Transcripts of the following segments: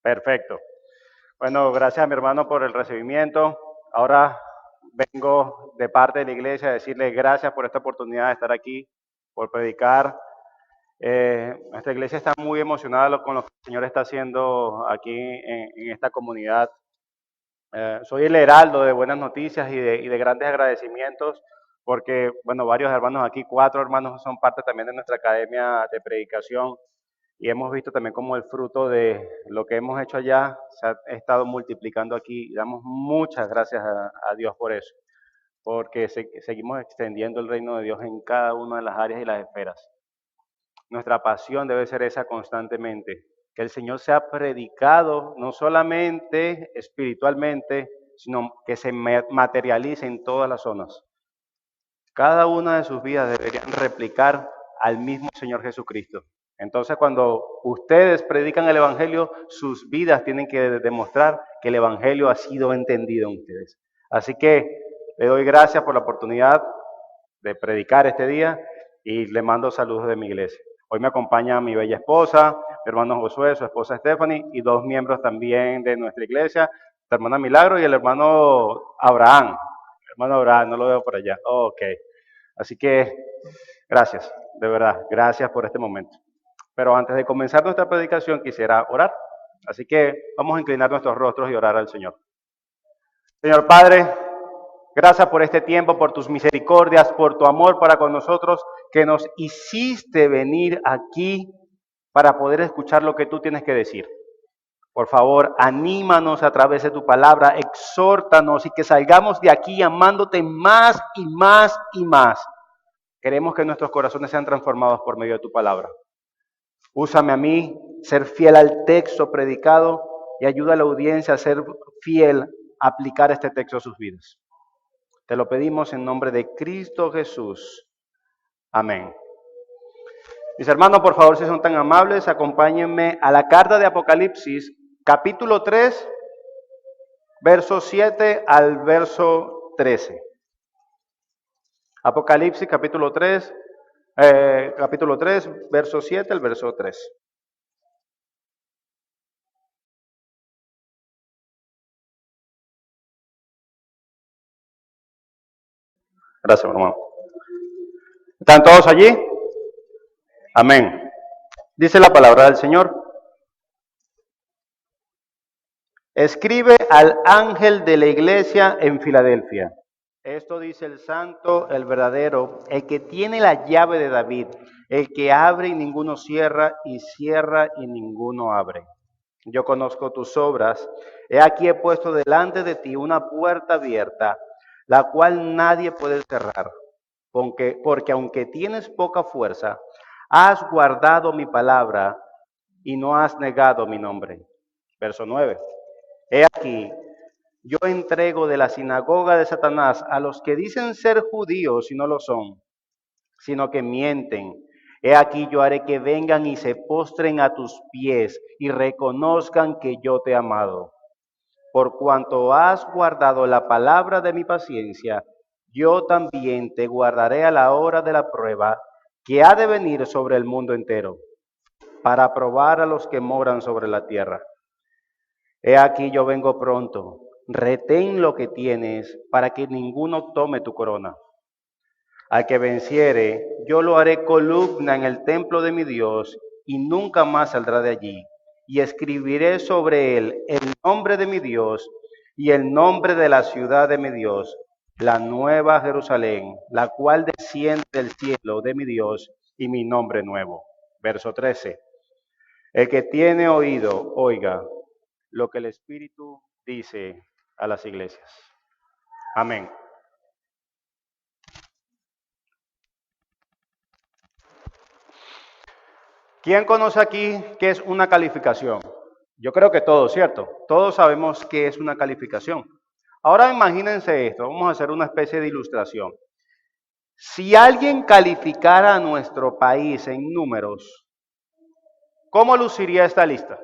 Perfecto. Bueno, gracias a mi hermano por el recibimiento. Ahora vengo de parte de la iglesia a decirle gracias por esta oportunidad de estar aquí, por predicar. Nuestra iglesia está muy emocionada con lo que el Señor está haciendo aquí en esta comunidad. Soy el heraldo de buenas noticias y de grandes agradecimientos porque, bueno, varios hermanos aquí, 4 hermanos son parte también de nuestra academia de predicación y hemos visto también cómo el fruto de lo que hemos hecho allá se ha estado multiplicando aquí y damos muchas gracias a Dios por eso, porque seguimos extendiendo el reino de Dios en cada una de las áreas y las esferas. Nuestra pasión debe ser esa constantemente, que el Señor sea predicado no solamente espiritualmente, sino que se materialice en todas las zonas. Cada una de sus vidas deberían replicar al mismo Señor Jesucristo. Entonces, cuando ustedes predican el Evangelio, sus vidas tienen que demostrar que el Evangelio ha sido entendido en ustedes. Así que le doy gracias por la oportunidad de predicar este día y le mando saludos de mi iglesia. Hoy me acompaña mi bella esposa, mi hermano Josué, su esposa Stephanie y 2 miembros también de nuestra iglesia, la hermana Milagro y el hermano Abraham. Hermano Abraham, no lo veo por allá. Ok. Así que gracias, de verdad, gracias por este momento. Pero antes de comenzar nuestra predicación quisiera orar. Así que vamos a inclinar nuestros rostros y orar al Señor. Señor Padre, gracias por este tiempo, por tus misericordias, por tu amor para con nosotros, que nos hiciste venir aquí para poder escuchar lo que tú tienes que decir. Por favor, anímanos a través de tu palabra, exhórtanos y que salgamos de aquí amándote más y más y más. Queremos que nuestros corazones sean transformados por medio de tu palabra. Úsame a mí, ser fiel al texto predicado y ayuda a la audiencia a ser fiel a aplicar este texto a sus vidas. Te lo pedimos en nombre de Cristo Jesús. Amén. Mis hermanos, por favor, si son tan amables, acompáñenme a la carta de Apocalipsis, capítulo 3, verso 7 al verso 13. Apocalipsis, capítulo 3, verso 7 al verso 13. Gracias, hermano. ¿Están todos allí? Amén. Dice la palabra del Señor. Escribe al ángel de la iglesia en Filadelfia. Esto dice el santo, el verdadero, el que tiene la llave de David, el que abre y ninguno cierra, y cierra y ninguno abre. Yo conozco tus obras. He aquí he puesto delante de ti una puerta abierta, la cual nadie puede cerrar, porque aunque tienes poca fuerza, has guardado mi palabra y no has negado mi nombre. Verso 9. He aquí, yo entrego de la sinagoga de Satanás a los que dicen ser judíos y no lo son, sino que mienten. He aquí yo haré que vengan y se postren a tus pies y reconozcan que yo te he amado. Por cuanto has guardado la palabra de mi paciencia, yo también te guardaré a la hora de la prueba que ha de venir sobre el mundo entero, para probar a los que moran sobre la tierra. He aquí yo vengo pronto, retén lo que tienes, para que ninguno tome tu corona. Al que venciere, yo lo haré columna en el templo de mi Dios, y nunca más saldrá de allí. Y escribiré sobre él el nombre de mi Dios y el nombre de la ciudad de mi Dios, la nueva Jerusalén, la cual desciende del cielo de mi Dios, y mi nombre nuevo. Verso 13. El que tiene oído, oiga lo que el Espíritu dice a las iglesias. Amén. ¿Quién conoce aquí qué es una calificación? Yo creo que todos, ¿cierto? Todos sabemos qué es una calificación. Ahora imagínense esto, vamos a hacer una especie de ilustración. Si alguien calificara a nuestro país en números, ¿cómo luciría esta lista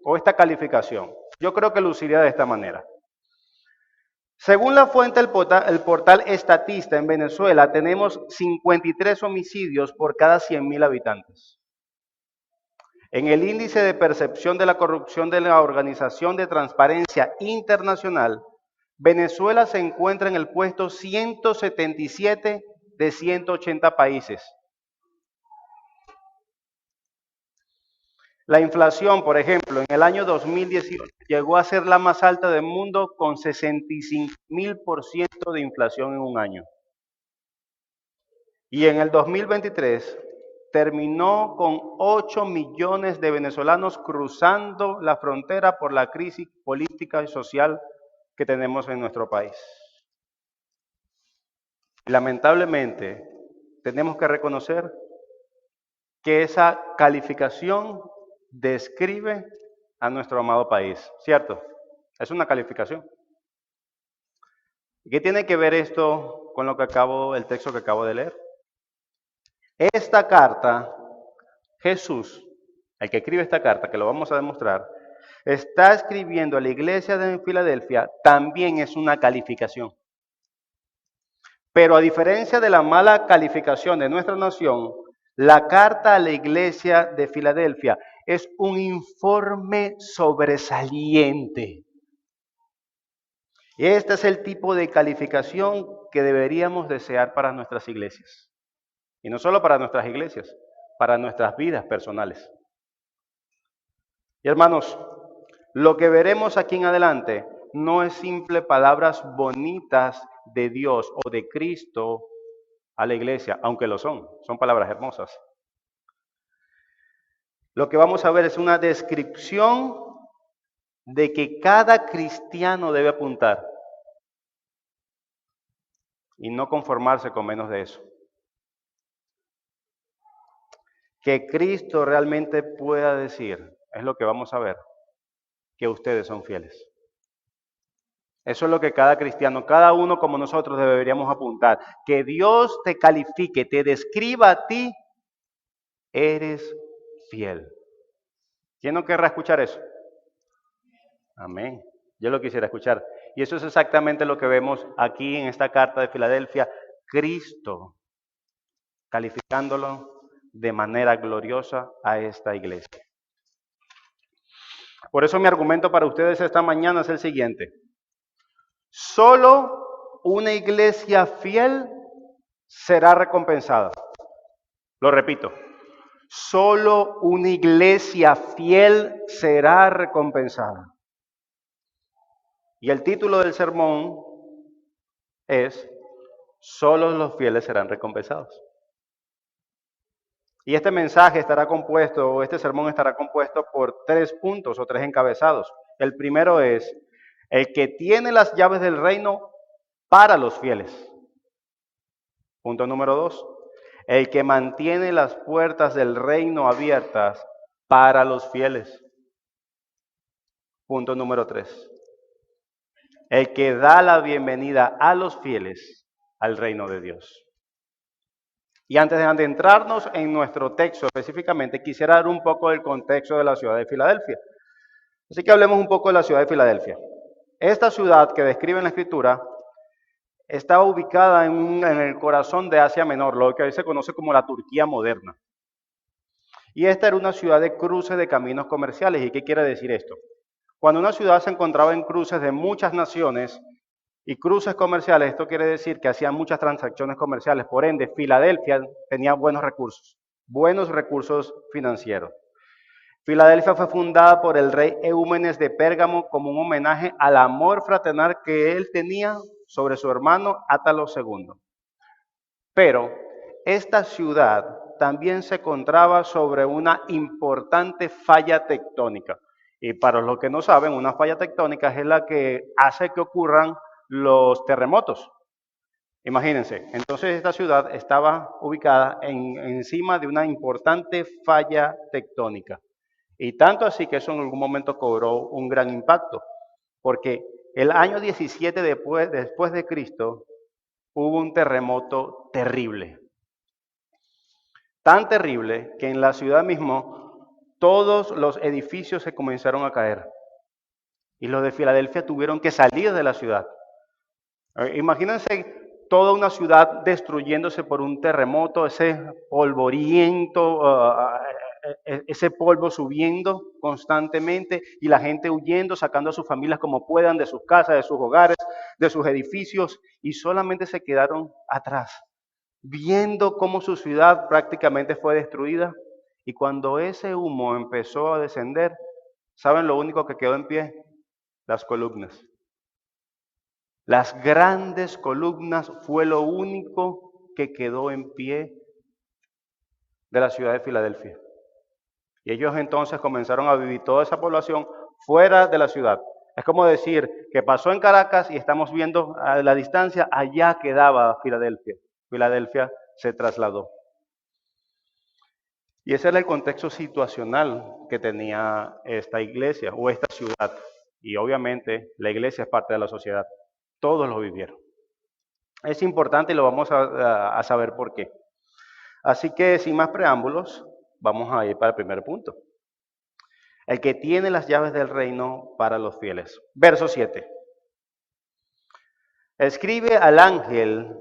o esta calificación? Yo creo que luciría de esta manera. Según la fuente del portal Estatista en Venezuela, tenemos 53 homicidios por cada 100.000 habitantes. En el índice de percepción de la corrupción de la Organización de Transparencia Internacional, Venezuela se encuentra en el puesto 177 de 180 países. La inflación, por ejemplo, en el año 2018 llegó a ser la más alta del mundo con 65.000% de inflación en un año. Y en el 2023 terminó con 8 millones de venezolanos cruzando la frontera por la crisis política y social que tenemos en nuestro país. Lamentablemente, tenemos que reconocer que esa calificación describe a nuestro amado país, ¿cierto? Es una calificación. ¿Qué tiene que ver esto con lo que el texto que acabo de leer? Esta carta, Jesús, el que escribe esta carta, que lo vamos a demostrar, está escribiendo a la iglesia de Filadelfia, también es una calificación. Pero a diferencia de la mala calificación de nuestra nación, la carta a la iglesia de Filadelfia es un informe sobresaliente. Y este es el tipo de calificación que deberíamos desear para nuestras iglesias. Y no solo para nuestras iglesias, para nuestras vidas personales. Y hermanos, lo que veremos aquí en adelante no es simple palabras bonitas de Dios o de Cristo a la iglesia, aunque lo son palabras hermosas. Lo que vamos a ver es una descripción de que cada cristiano debe apuntar y no conformarse con menos de eso. Que Cristo realmente pueda decir, es lo que vamos a ver, que ustedes son fieles. Eso es lo que cada cristiano, cada uno como nosotros deberíamos apuntar. Que Dios te califique, te describa a ti, eres fiel. ¿Quién no querrá escuchar eso? Amén. Yo lo quisiera escuchar. Y eso es exactamente lo que vemos aquí en esta carta de Filadelfia. Cristo calificándolo de manera gloriosa a esta iglesia. Por eso mi argumento para ustedes esta mañana es el siguiente. Solo una iglesia fiel será recompensada. Lo repito. Solo una iglesia fiel será recompensada. Y el título del sermón es, solo los fieles serán recompensados. Y este mensaje estará compuesto, o este sermón estará compuesto por 3 puntos o 3 encabezados. El primero es, el que tiene las llaves del reino para los fieles. Punto número 2, el que mantiene las puertas del reino abiertas para los fieles. Punto número 3, el que da la bienvenida a los fieles al reino de Dios. Y antes de adentrarnos en nuestro texto específicamente, quisiera dar un poco del contexto de la ciudad de Filadelfia. Así que hablemos un poco de la ciudad de Filadelfia. Esta ciudad que describe en la Escritura está ubicada en el corazón de Asia Menor, lo que hoy se conoce como la Turquía moderna. Y esta era una ciudad de cruces de caminos comerciales. ¿Y qué quiere decir esto? Cuando una ciudad se encontraba en cruces de muchas naciones y cruces comerciales, esto quiere decir que hacían muchas transacciones comerciales. Por ende, Filadelfia tenía buenos recursos financieros. Filadelfia fue fundada por el rey Eúmenes de Pérgamo como un homenaje al amor fraternal que él tenía sobre su hermano Átalo II. Pero esta ciudad también se encontraba sobre una importante falla tectónica. Y para los que no saben, una falla tectónica es la que hace que ocurran los terremotos. Imagínense, entonces esta ciudad estaba ubicada encima de una importante falla tectónica. Y tanto así que eso en algún momento cobró un gran impacto, porque el año 17 después de Cristo hubo un terremoto terrible. Tan terrible que en la ciudad mismo todos los edificios se comenzaron a caer. Y los de Filadelfia tuvieron que salir de la ciudad. Imagínense toda una ciudad destruyéndose por un terremoto, ese polvoriento, ese polvo subiendo constantemente y la gente huyendo, sacando a sus familias como puedan de sus casas, de sus hogares, de sus edificios, y solamente se quedaron atrás, viendo cómo su ciudad prácticamente fue destruida. Y cuando ese humo empezó a descender, ¿saben lo único que quedó en pie? Las columnas. Las grandes columnas fue lo único que quedó en pie de la ciudad de Filadelfia. Y ellos entonces comenzaron a vivir toda esa población fuera de la ciudad. Es como decir que pasó en Caracas y estamos viendo a la distancia, allá quedaba Filadelfia. Filadelfia se trasladó. Y ese era el contexto situacional que tenía esta iglesia o esta ciudad. Y obviamente la iglesia es parte de la sociedad. Todos lo vivieron. Es importante y lo vamos a saber por qué. Así que sin más preámbulos, vamos a ir para el primer punto. El que tiene las llaves del reino para los fieles. Verso 7. Escribe al ángel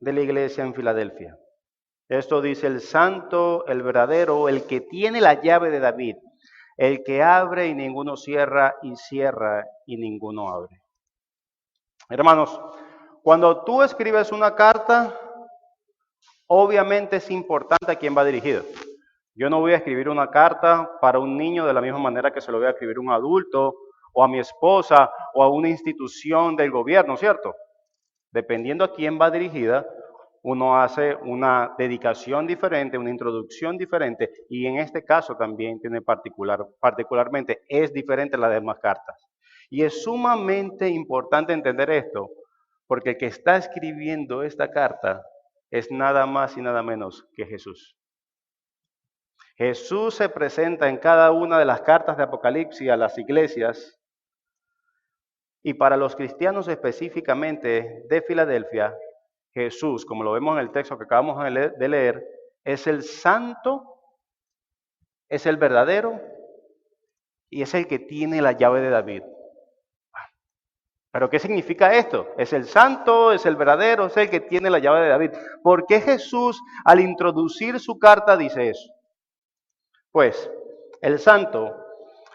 de la iglesia en Filadelfia. Esto dice el santo, el verdadero, el que tiene la llave de David, el que abre y ninguno cierra, y cierra y ninguno abre. Hermanos, cuando tú escribes una carta, obviamente es importante a quién va dirigida. Yo no voy a escribir una carta para un niño de la misma manera que se lo voy a escribir a un adulto, o a mi esposa, o a una institución del gobierno, ¿cierto? Dependiendo a quién va dirigida, uno hace una dedicación diferente, una introducción diferente, y en este caso también tiene particularmente es diferente a las demás cartas. Y es sumamente importante entender esto, porque el que está escribiendo esta carta es nada más y nada menos que Jesús. Jesús se presenta en cada una de las cartas de Apocalipsis a las iglesias, y para los cristianos específicamente de Filadelfia, Jesús, como lo vemos en el texto que acabamos de leer, es el santo, es el verdadero y es el que tiene la llave de David. ¿Pero qué significa esto? Es el santo, es el verdadero, es el que tiene la llave de David. ¿Por qué Jesús al introducir su carta dice eso? Pues el santo,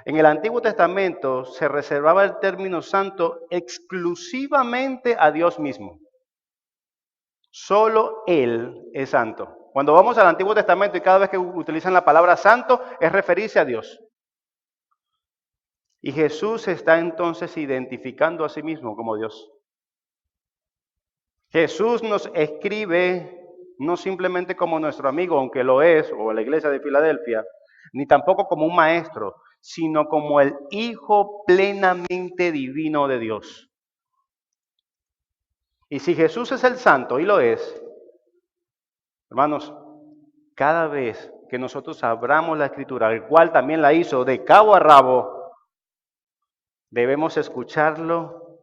en el Antiguo Testamento se reservaba el término santo exclusivamente a Dios mismo. Solo Él es santo. Cuando vamos al Antiguo Testamento y cada vez que utilizan la palabra santo es referirse a Dios. Y Jesús se está entonces identificando a sí mismo como Dios. Jesús nos escribe no simplemente como nuestro amigo, aunque lo es, o la iglesia de Filadelfia, ni tampoco como un maestro, sino como el Hijo plenamente divino de Dios. Y si Jesús es el santo, y lo es, hermanos, cada vez que nosotros abramos la Escritura, el cual también la hizo de cabo a rabo, debemos escucharlo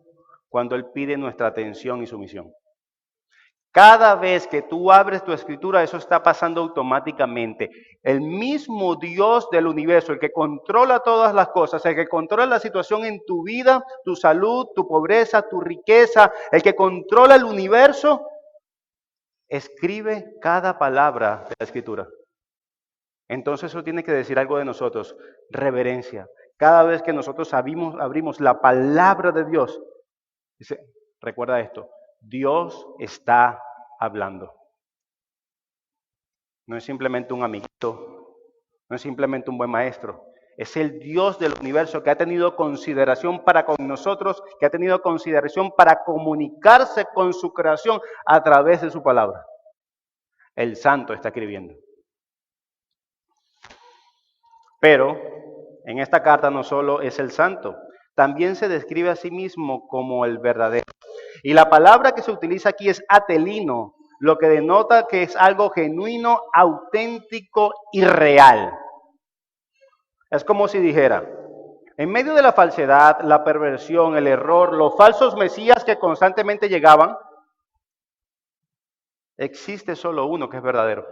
cuando Él pide nuestra atención y sumisión. Cada vez que tú abres tu Escritura, eso está pasando automáticamente. El mismo Dios del universo, el que controla todas las cosas, el que controla la situación en tu vida, tu salud, tu pobreza, tu riqueza, el que controla el universo, escribe cada palabra de la Escritura. Entonces eso tiene que decir algo de nosotros, reverencia. Cada vez que nosotros abrimos la palabra de Dios, dice, recuerda esto, Dios está hablando. No es simplemente un amiguito, no es simplemente un buen maestro. Es el Dios del universo que ha tenido consideración para con nosotros, que ha tenido consideración para comunicarse con su creación a través de su palabra. El santo está escribiendo. Pero en esta carta no solo es el santo, también se describe a sí mismo como el verdadero. Y la palabra que se utiliza aquí es atelino, lo que denota que es algo genuino, auténtico y real. Es como si dijera, en medio de la falsedad, la perversión, el error, los falsos mesías que constantemente llegaban, existe solo uno que es verdadero.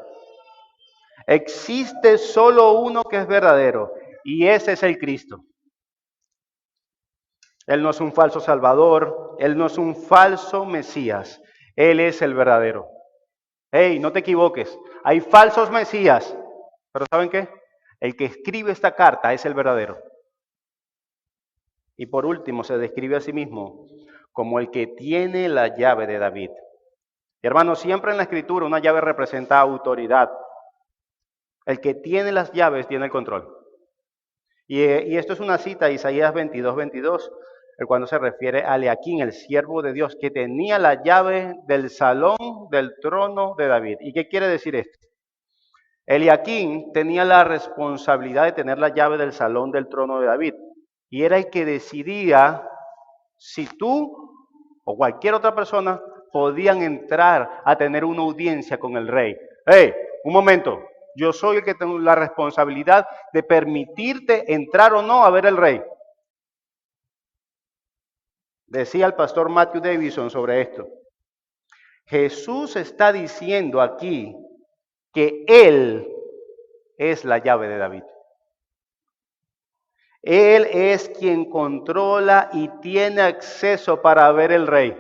Existe solo uno que es verdadero, y ese es el Cristo. Él no es un falso salvador, Él no es un falso mesías, Él es el verdadero. Hey, no te equivoques, hay falsos mesías, pero ¿saben qué? El que escribe esta carta es el verdadero. Y por último, se describe a sí mismo como el que tiene la llave de David. Y hermanos, siempre en la Escritura una llave representa autoridad. El que tiene las llaves tiene el control. Y esto es una cita de Isaías 22, cuando se refiere a Eliaquín, el siervo de Dios, que tenía la llave del salón del trono de David. ¿Y qué quiere decir esto? Eliaquín tenía la responsabilidad de tener la llave del salón del trono de David. Y era el que decidía si tú o cualquier otra persona podían entrar a tener una audiencia con el rey. ¡Hey! Un momento. Yo soy el que tengo la responsabilidad de permitirte entrar o no a ver el rey. Decía el pastor Matthew Davison sobre esto. Jesús está diciendo aquí que Él es la llave de David. Él es quien controla y tiene acceso para ver el rey.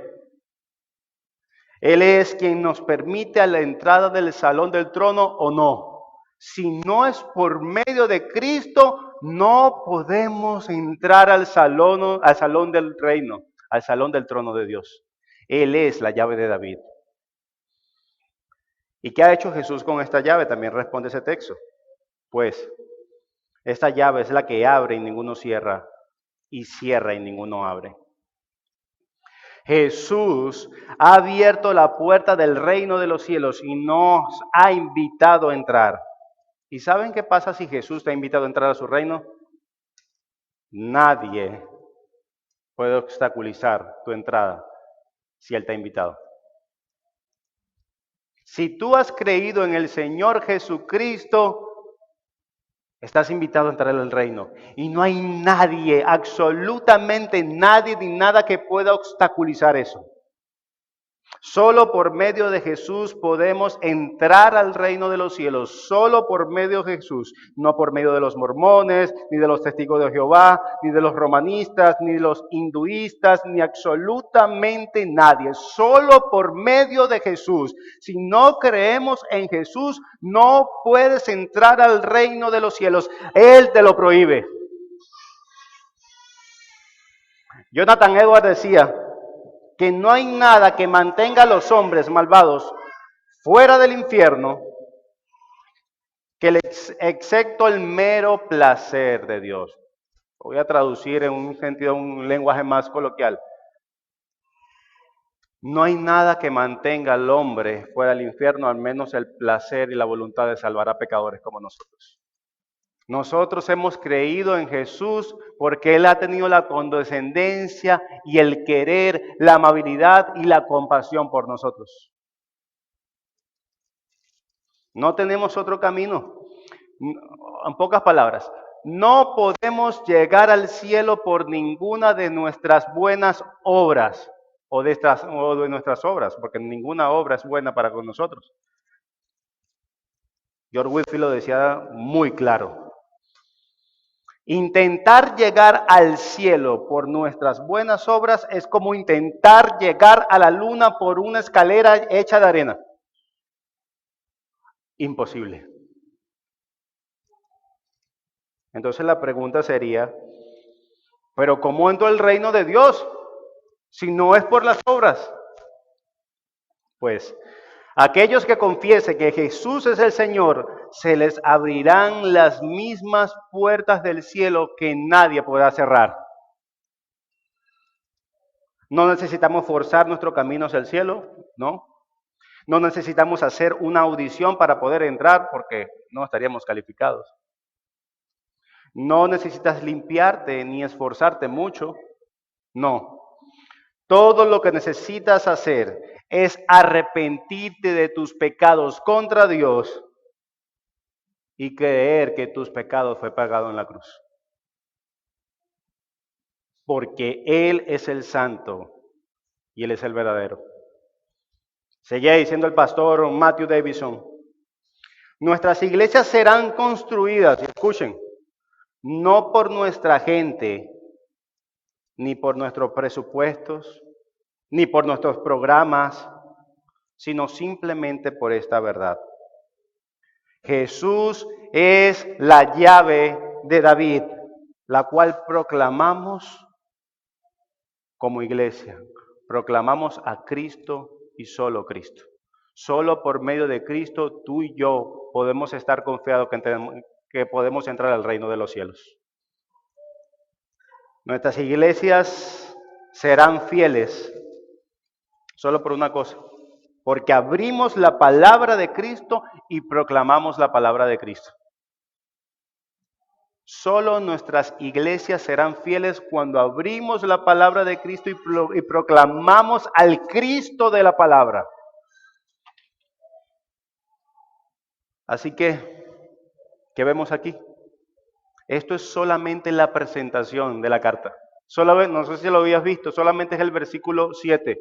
Él es quien nos permite a la entrada del salón del trono o no. Si no es por medio de Cristo, no podemos entrar al salón del reino, al salón del trono de Dios. Él es la llave de David. ¿Y qué ha hecho Jesús con esta llave? También responde ese texto. Pues, esta llave es la que abre y ninguno cierra, y cierra y ninguno abre. Jesús ha abierto la puerta del reino de los cielos y nos ha invitado a entrar. ¿Y saben qué pasa si Jesús te ha invitado a entrar a su reino? Nadie puede obstaculizar tu entrada si Él te ha invitado. Si tú has creído en el Señor Jesucristo, estás invitado a entrar al reino. Y no hay nadie, absolutamente nadie ni nada que pueda obstaculizar eso. Solo por medio de Jesús podemos entrar al reino de los cielos, solo por medio de Jesús, no por medio de los mormones, ni de los testigos de Jehová, ni de los romanistas, ni de los hinduistas, ni absolutamente nadie, solo por medio de Jesús. Si no creemos en Jesús, no puedes entrar al reino de los cielos, Él te lo prohíbe. Jonathan Edwards decía que no hay nada que mantenga a los hombres malvados fuera del infierno que excepto el mero placer de Dios. Voy a traducir en un sentido, un lenguaje más coloquial. No hay nada que mantenga al hombre fuera del infierno, al menos el placer y la voluntad de salvar a pecadores como nosotros. Nosotros hemos creído en Jesús porque Él ha tenido la condescendencia y el querer, la amabilidad y la compasión por nosotros. No tenemos otro camino. En pocas palabras, no podemos llegar al cielo por ninguna de nuestras buenas obras o de nuestras obras, porque ninguna obra es buena para con nosotros. George Whitefield lo decía muy claro. Intentar llegar al cielo por nuestras buenas obras es como intentar llegar a la luna por una escalera hecha de arena. Imposible. Entonces la pregunta sería, ¿pero cómo entro al reino de Dios si no es por las obras? Pues aquellos que confiesen que Jesús es el Señor, se les abrirán las mismas puertas del cielo que nadie podrá cerrar. No necesitamos forzar nuestro camino hacia el cielo, ¿no? No necesitamos hacer una audición para poder entrar porque no estaríamos calificados. No necesitas limpiarte ni esforzarte mucho, no. Todo lo que necesitas hacer es arrepentirte de tus pecados contra Dios y creer que tus pecados fue pagado en la cruz. Porque Él es el santo y Él es el verdadero. Seguía diciendo el pastor Matthew Davison, nuestras iglesias serán construidas, escuchen, no por nuestra gente, ni por nuestros presupuestos, ni por nuestros programas, sino simplemente por esta verdad. Jesús es la llave de David, la cual proclamamos como iglesia. Proclamamos a Cristo y solo Cristo. Solo por medio de Cristo tú y yo podemos estar confiados que podemos entrar al reino de los cielos. Nuestras iglesias serán fieles solo por una cosa, porque abrimos la palabra de Cristo y proclamamos la palabra de Cristo. Solo nuestras iglesias serán fieles cuando abrimos la palabra de Cristo y proclamamos al Cristo de la palabra. Así que, ¿qué vemos aquí? Esto es solamente la presentación de la carta. No sé si lo habías visto, solamente es el versículo 7.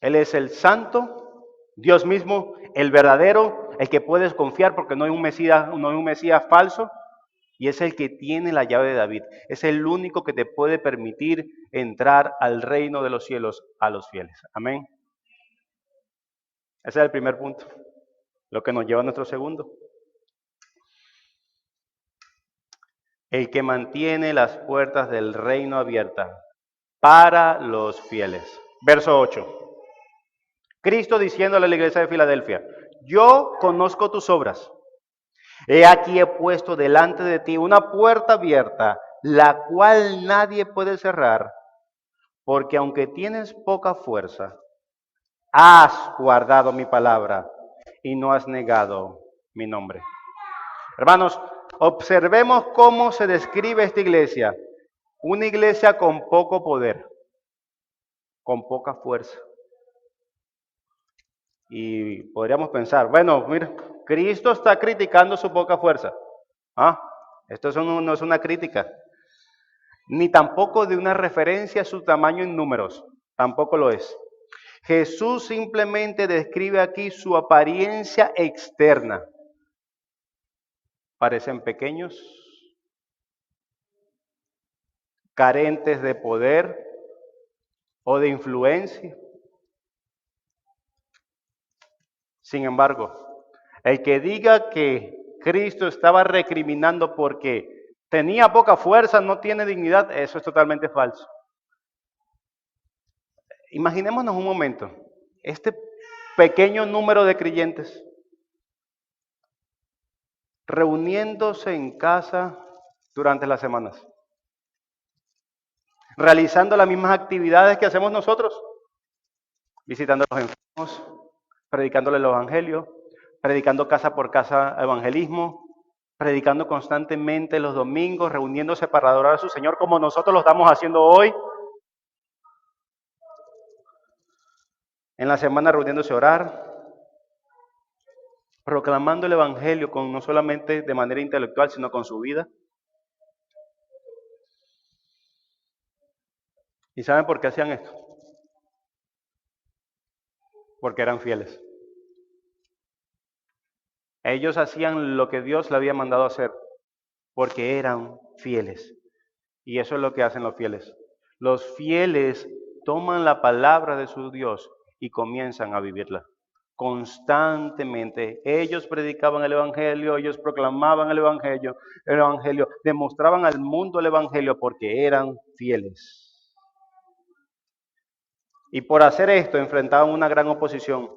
Él es el santo, Dios mismo, el verdadero, el que puedes confiar porque no hay un Mesías falso. Y es el que tiene la llave de David. Es el único que te puede permitir entrar al reino de los cielos a los fieles. Amén. Ese es el primer punto. Lo que nos lleva a nuestro segundo. El que mantiene las puertas del reino abiertas para los fieles. Verso 8. Cristo diciéndole a la iglesia de Filadelfia: yo conozco tus obras. He aquí he puesto delante de ti una puerta abierta, la cual nadie puede cerrar, porque aunque tienes poca fuerza, has guardado mi palabra y no has negado mi nombre. Hermanos, observemos cómo se describe esta iglesia. Una iglesia con poco poder, con poca fuerza. Y podríamos pensar, bueno, mira, Cristo está criticando su poca fuerza. Esto no es una crítica, ni tampoco de una referencia a su tamaño en números, tampoco lo es. Jesús simplemente describe aquí su apariencia externa. Parecen pequeños, carentes de poder o de influencia. Sin embargo, el que diga que Cristo estaba recriminando porque tenía poca fuerza, no tiene dignidad, eso es totalmente falso. Imaginémonos un momento, este pequeño número de creyentes reuniéndose en casa durante las semanas, realizando las mismas actividades que hacemos nosotros, visitando a los enfermos, predicándole el evangelio, predicando casa por casa evangelismo, predicando constantemente los domingos, reuniéndose para adorar a su Señor como nosotros lo estamos haciendo hoy. En la semana reuniéndose a orar, proclamando el evangelio no solamente de manera intelectual, sino con su vida. ¿Y saben por qué hacían esto? Porque eran fieles. Ellos hacían lo que Dios le había mandado hacer, porque eran fieles. Y eso es lo que hacen los fieles. Los fieles toman la palabra de su Dios y comienzan a vivirla. Constantemente. Ellos predicaban el evangelio, ellos proclamaban el evangelio, demostraban al mundo el evangelio porque eran fieles. Y por hacer esto enfrentaban una gran oposición.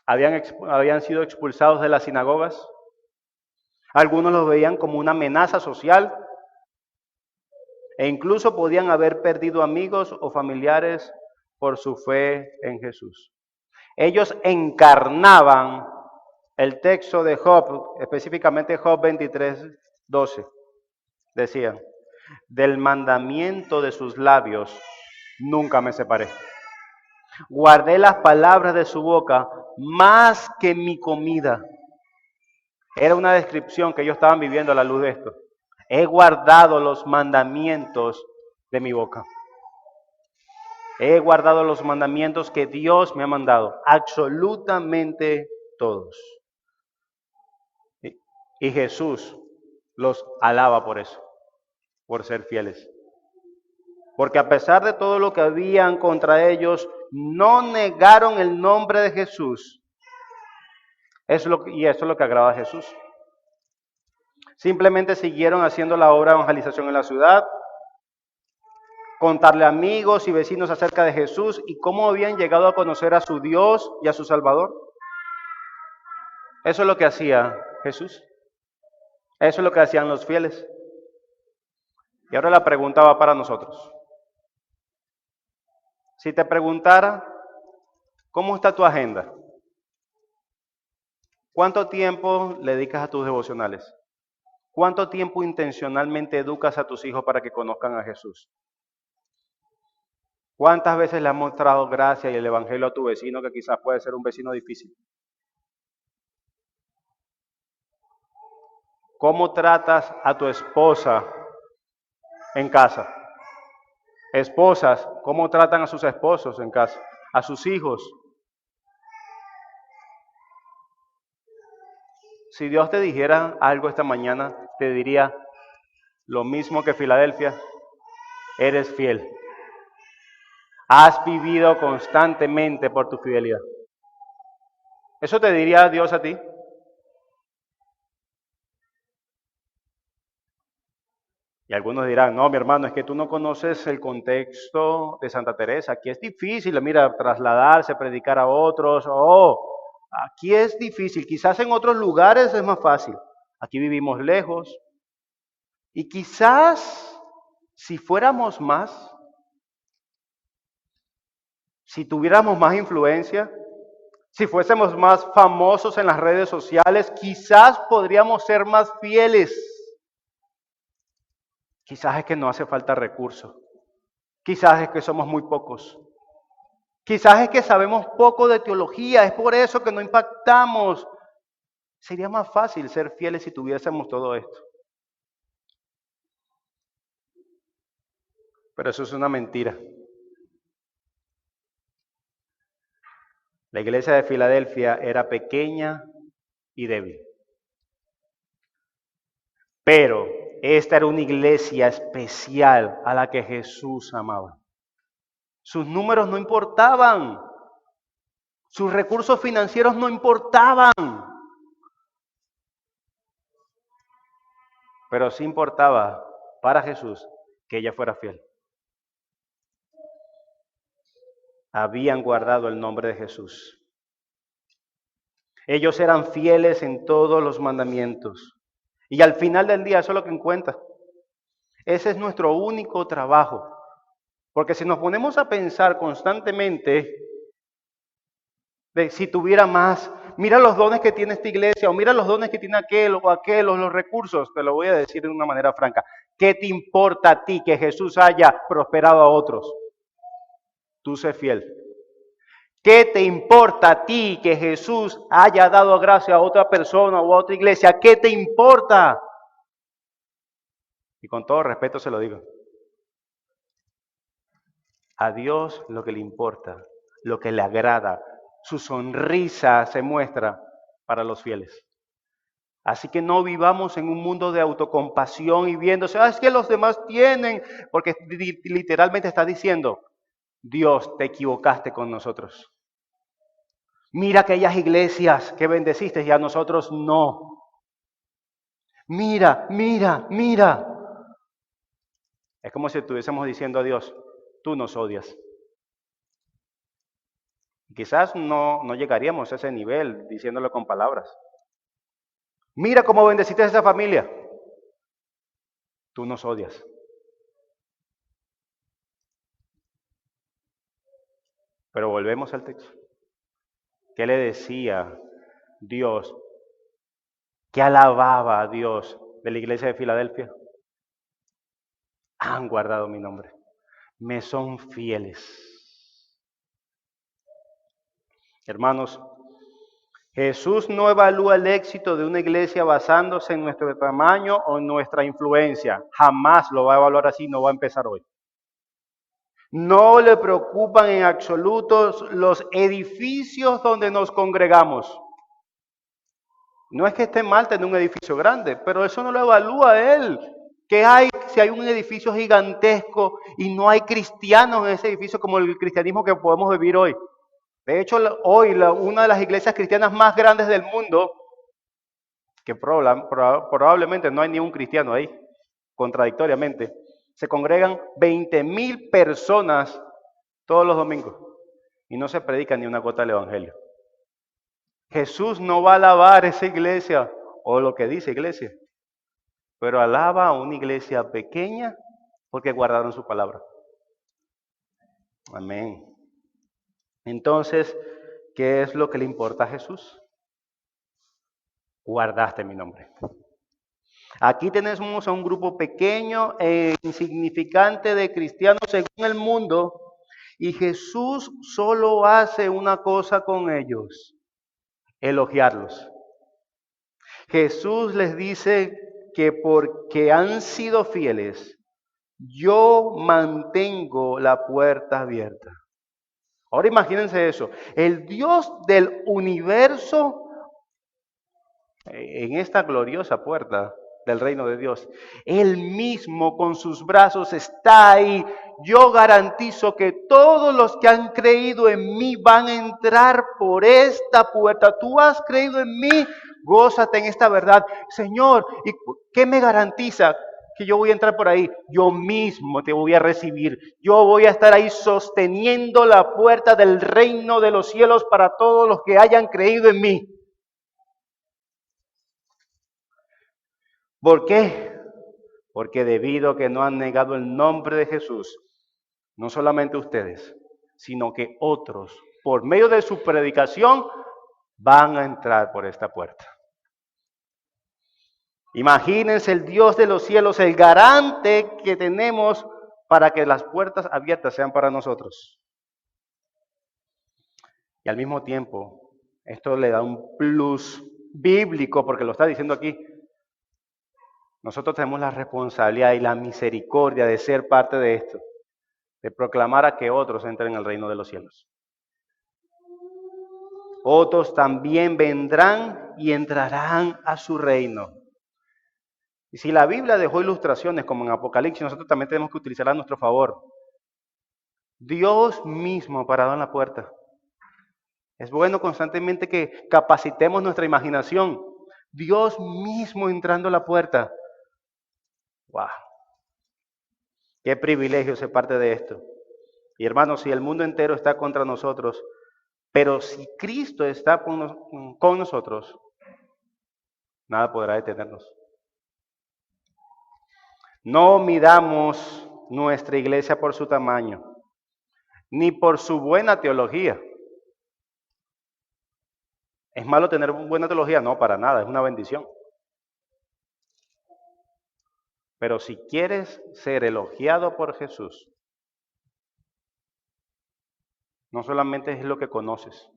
Habían sido expulsados de las sinagogas. Algunos los veían como una amenaza social. E incluso podían haber perdido amigos o familiares por su fe en Jesús. Ellos encarnaban el texto de Job, específicamente Job 23:12. Decían: del mandamiento de sus labios nunca me separé. Guardé las palabras de su boca más que mi comida. Era una descripción que ellos estaban viviendo a la luz de esto. He guardado los mandamientos de mi boca. He guardado los mandamientos que Dios me ha mandado. Absolutamente todos. Y Jesús los alaba por eso, por ser fieles. Porque a pesar de todo lo que habían contra ellos, no negaron el nombre de Jesús. Y eso es lo que agrada a Jesús. Simplemente siguieron haciendo la obra de evangelización en la ciudad, contarle a amigos y vecinos acerca de Jesús y cómo habían llegado a conocer a su Dios y a su Salvador. Eso es lo que hacía Jesús. Eso es lo que hacían los fieles. Y ahora la pregunta va para nosotros. Si te preguntara, ¿cómo está tu agenda? ¿Cuánto tiempo le dedicas a tus devocionales? ¿Cuánto tiempo intencionalmente educas a tus hijos para que conozcan a Jesús? ¿Cuántas veces le has mostrado gracia y el evangelio a tu vecino, que quizás puede ser un vecino difícil? ¿Cómo tratas a tu esposa en casa? Esposas, ¿cómo tratan a sus esposos en casa? A sus hijos. Si Dios te dijera algo esta mañana, te diría lo mismo que Filadelfia: eres fiel. Has vivido constantemente por tu fidelidad. ¿Eso te diría Dios a ti? Y algunos dirán, no, mi hermano, es que tú no conoces el contexto de Santa Teresa. Aquí es difícil, mira, trasladarse, predicar a otros. Oh, aquí es difícil. Quizás en otros lugares es más fácil. Aquí vivimos lejos. Y quizás si fuéramos más, si tuviéramos más influencia, si fuésemos más famosos en las redes sociales, quizás podríamos ser más fieles. Quizás es que no hace falta recursos. Quizás es que somos muy pocos. Quizás es que sabemos poco de teología, es por eso que no impactamos. Sería más fácil ser fieles si tuviésemos todo esto. Pero eso es una mentira. La iglesia de Filadelfia era pequeña y débil. Pero esta era una iglesia especial a la que Jesús amaba. Sus números no importaban. Sus recursos financieros no importaban. Pero sí importaba para Jesús que ella fuera fiel. Habían guardado el nombre de Jesús. Ellos eran fieles en todos los mandamientos. Y al final del día eso es lo que cuenta. Ese es nuestro único trabajo. Porque si nos ponemos a pensar constantemente de si tuviera más, mira los dones que tiene esta iglesia, o mira los dones que tiene aquel, o los recursos, te lo voy a decir de una manera franca. ¿Qué te importa a ti que Jesús haya prosperado a otros? Tú sé fiel. ¿Qué te importa a ti que Jesús haya dado gracia a otra persona o a otra iglesia? ¿Qué te importa? Y con todo respeto se lo digo. A Dios lo que le importa, lo que le agrada, su sonrisa se muestra para los fieles. Así que no vivamos en un mundo de autocompasión y viéndose, es que los demás tienen, porque literalmente está diciendo, Dios, te equivocaste con nosotros. Mira aquellas iglesias que bendeciste y a nosotros no. Mira. Es como si estuviésemos diciendo a Dios, tú nos odias. Quizás no llegaríamos a ese nivel diciéndolo con palabras. Mira cómo bendeciste a esa familia. Tú nos odias. Pero volvemos al texto. ¿Qué le decía Dios? ¿Qué alababa a Dios de la iglesia de Filadelfia? Han guardado mi nombre. Me son fieles. Hermanos, Jesús no evalúa el éxito de una iglesia basándose en nuestro tamaño o en nuestra influencia. Jamás lo va a evaluar así, no va a empezar hoy. No le preocupan en absoluto los edificios donde nos congregamos. No es que esté mal tener un edificio grande, pero eso no lo evalúa él. ¿Qué hay si hay un edificio gigantesco y no hay cristianos en ese edificio como el cristianismo que podemos vivir hoy? De hecho, hoy una de las iglesias cristianas más grandes del mundo, que probablemente no hay ni un cristiano ahí, contradictoriamente, se congregan 20.000 personas todos los domingos y no se predica ni una gota del evangelio. Jesús no va a alabar esa iglesia o lo que dice iglesia, pero alaba a una iglesia pequeña porque guardaron su palabra. Amén. Entonces, ¿qué es lo que le importa a Jesús? Guardaste mi nombre. Aquí tenemos a un grupo pequeño e insignificante de cristianos según el mundo, y Jesús solo hace una cosa con ellos: elogiarlos. Jesús les dice que porque han sido fieles, yo mantengo la puerta abierta. Ahora imagínense eso. El Dios del universo en esta gloriosa puerta del reino de Dios, Él mismo con sus brazos está ahí. Yo garantizo que todos los que han creído en mí van a entrar por esta puerta. Tú has creído en mí, gózate en esta verdad. Señor, ¿y qué me garantiza que yo voy a entrar por ahí? Yo mismo te voy a recibir. Yo voy a estar ahí sosteniendo la puerta del reino de los cielos para todos los que hayan creído en mí. ¿Por qué? Porque debido a que no han negado el nombre de Jesús, no solamente ustedes, sino que otros, por medio de su predicación, van a entrar por esta puerta. Imagínense el Dios de los cielos, el garante que tenemos para que las puertas abiertas sean para nosotros. Y al mismo tiempo, esto le da un plus bíblico, porque lo está diciendo aquí. Nosotros tenemos la responsabilidad y la misericordia de ser parte de esto, de proclamar a que otros entren al reino de los cielos. Otros también vendrán y entrarán a su reino. Y si la Biblia dejó ilustraciones como en Apocalipsis, nosotros también tenemos que utilizarla a nuestro favor. Dios mismo parado en la puerta. Es bueno constantemente que capacitemos nuestra imaginación. Dios mismo entrando a la puerta. ¡Wow! Qué privilegio ser parte de esto. Y hermanos, si el mundo entero está contra nosotros, pero si Cristo está con nosotros, nada podrá detenernos. No midamos nuestra iglesia por su tamaño, ni por su buena teología. ¿Es malo tener buena teología? No, para nada, es una bendición. Pero si quieres ser elogiado por Jesús, no solamente es lo que conoces,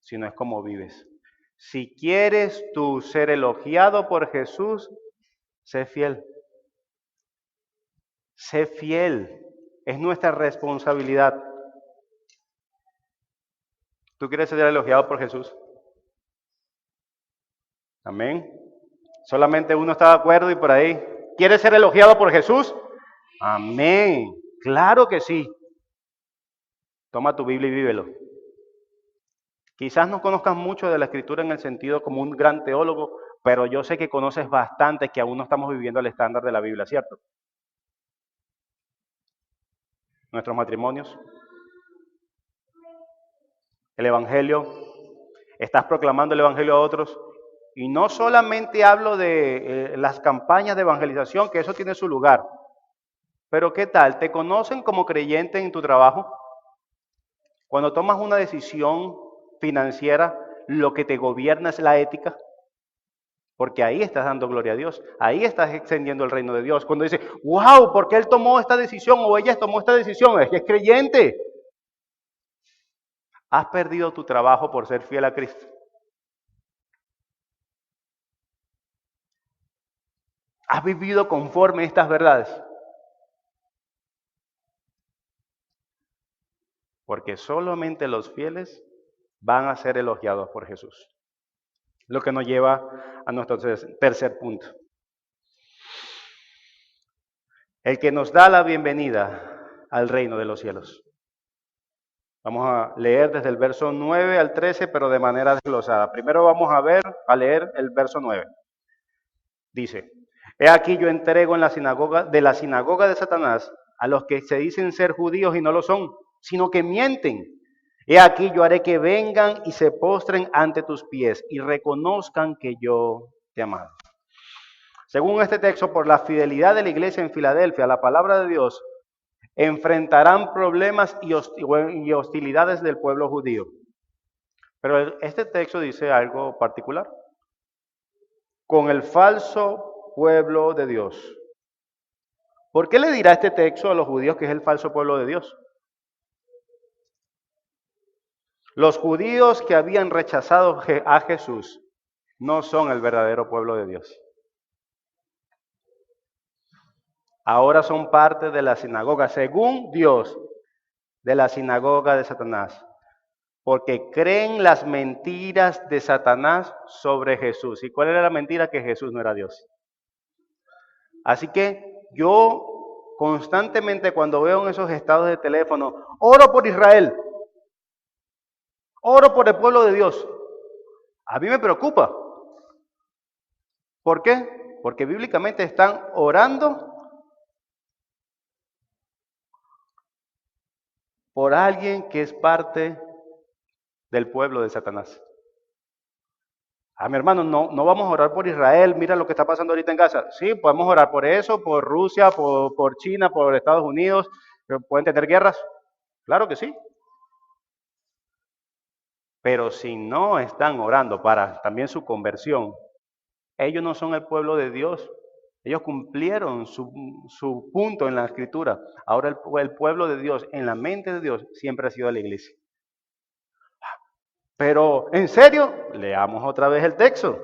sino es cómo vives. Si quieres tú ser elogiado por Jesús, sé fiel. Sé fiel. Es nuestra responsabilidad. ¿Tú quieres ser elogiado por Jesús? Amén. Solamente uno está de acuerdo y por ahí. ¿Quieres ser elogiado por Jesús? Amén. Claro que sí. Toma tu Biblia y vívelo. Quizás no conozcas mucho de la Escritura en el sentido como un gran teólogo, pero yo sé que conoces bastante que aún no estamos viviendo el estándar de la Biblia, ¿cierto? Nuestros matrimonios, el Evangelio, estás proclamando el Evangelio a otros. Y no solamente hablo de las campañas de evangelización, que eso tiene su lugar. Pero ¿qué tal? ¿Te conocen como creyente en tu trabajo? Cuando tomas una decisión financiera, lo que te gobierna es la ética. Porque ahí estás dando gloria a Dios. Ahí estás extendiendo el reino de Dios. Cuando dices, wow, ¿por qué él tomó esta decisión o ella tomó esta decisión? Es que es creyente. Has perdido tu trabajo por ser fiel a Cristo. ¿Has vivido conforme a estas verdades? Porque solamente los fieles van a ser elogiados por Jesús. Lo que nos lleva a nuestro tercer punto. El que nos da la bienvenida al reino de los cielos. Vamos a leer desde el verso 9 al 13, pero de manera desglosada. Primero vamos a leer el verso 9. Dice, he aquí yo entrego en la sinagoga de Satanás a los que se dicen ser judíos y no lo son, sino que mienten. He aquí yo haré que vengan y se postren ante tus pies y reconozcan que yo te he amado. Según este texto, por la fidelidad de la iglesia en Filadelfia a la palabra de Dios, enfrentarán problemas y hostilidades del pueblo judío. Pero este texto dice algo particular. Con el falso pueblo de Dios. ¿Por qué le dirá este texto a los judíos que es el falso pueblo de Dios? Los judíos que habían rechazado a Jesús no son el verdadero pueblo de Dios. Ahora son parte de la sinagoga, según Dios, de la sinagoga de Satanás, porque creen las mentiras de Satanás sobre Jesús. ¿Y cuál era la mentira? Que Jesús no era Dios. Así que yo constantemente cuando veo en esos estados de teléfono, oro por Israel, oro por el pueblo de Dios. A mí me preocupa. ¿Por qué? Porque bíblicamente están orando por alguien que es parte del pueblo de Satanás. Mi hermano, no vamos a orar por Israel, mira lo que está pasando ahorita en Gaza. Sí, podemos orar por eso, por Rusia, por China, por Estados Unidos, pueden tener guerras. Claro que sí. Pero si no están orando para también su conversión, ellos no son el pueblo de Dios. Ellos cumplieron su punto en la escritura. Ahora el pueblo de Dios, en la mente de Dios, siempre ha sido la iglesia. Pero, ¿en serio? Leamos otra vez el texto.